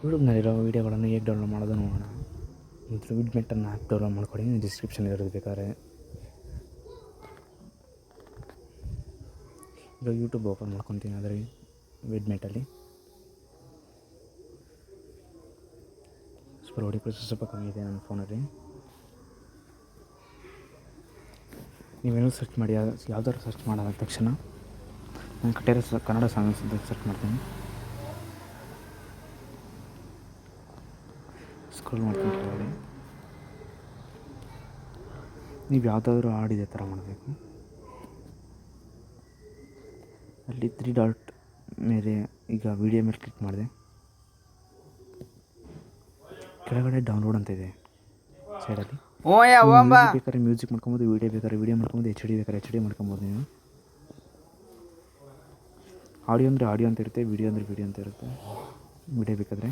ಯೂಟ್ಯೂಬ್ನಲ್ಲಿರೋ ವೀಡಿಯೋಗಳನ್ನು ಹೇಗೆ ಡೌನ್ಲೋಡ್ ಮಾಡೋದು ನೋಡೋಣ. ಮೊದಲು ವಿಡ್ಮೆಟನ್ನು ಆ್ಯಪ್ ಡೌನ್ಲೋಡ್ ಮಾಡ್ಕೊಳ್ಳಿ, ಡಿಸ್ಕ್ರಿಪ್ಷನ್ ಇರೋದು ಬೇಕಾದ್ರೆ. ಈಗ ಯೂಟ್ಯೂಬ್ ಓಪನ್ ಮಾಡ್ಕೊತೀನಿ. ಆದರೆ ವಿಡ್ಮೆಟಲ್ಲಿ ಲೋಡಿಂಗ್ ಪ್ರೊಸೆಸ್ ಸ್ವಲ್ಪ ಕಮ್ಮಿ ಇದೆ ನನ್ನ ಫೋನಲ್ಲಿ. ನೀವೇನೋ ಸರ್ಚ್ ಮಾಡಿ, ಯಾವ್ದಾದ್ರು ಸರ್ಚ್ ಮಾಡಾದ ತಕ್ಷಣ ನಾನು ಕಟ್ಟಿರೋ ಕನ್ನಡ ಸಾಂಗ್ಸ್ ಅಂತ ಸರ್ಚ್ ಮಾಡ್ತೀನಿ. ಸ್ಕ್ರೋಲ್ ಮಾಡ್ತೀನಿ ಕೆಳಗಡೆ. ನೀವು ಯಾವುದಾದ್ರೂ ಹಾಡಿದೆ ಥರ ಮಾಡಬೇಕು. ಅಲ್ಲಿ 3 ಡಾಟ್ ಮೇಲೆ ಈಗ ವಿಡಿಯೋ ಮೇಲೆ ಕ್ಲಿಕ್ ಮಾಡಿದೆ. ಕೆಳಗಡೆ ಡೌನ್ಲೋಡ್ ಅಂತ ಇದೆ ಸೈಡಲ್ಲಿ. ಮ್ಯೂಸಿಕ್ ಬೇಕಾದ್ರೆ ಮ್ಯೂಸಿಕ್ ಮಾಡ್ಕೊಬೋದು, ವೀಡಿಯೋ ಬೇಕಾದ್ರೆ ವೀಡಿಯೋ ಮಾಡ್ಕೊಬೋದು, HD ಬೇಕಾದ್ರೆ HD ಮಾಡ್ಕೊಬೋದು. ನೀವು ಆಡಿಯೋ ಅಂದರೆ ಆಡಿಯೋ ಅಂತ ಇರುತ್ತೆ, ವೀಡಿಯೋ ಅಂದರೆ ವೀಡಿಯೋ ಅಂತ ಇರುತ್ತೆ. ವೀಡಿಯೋ ಬೇಕಾದರೆ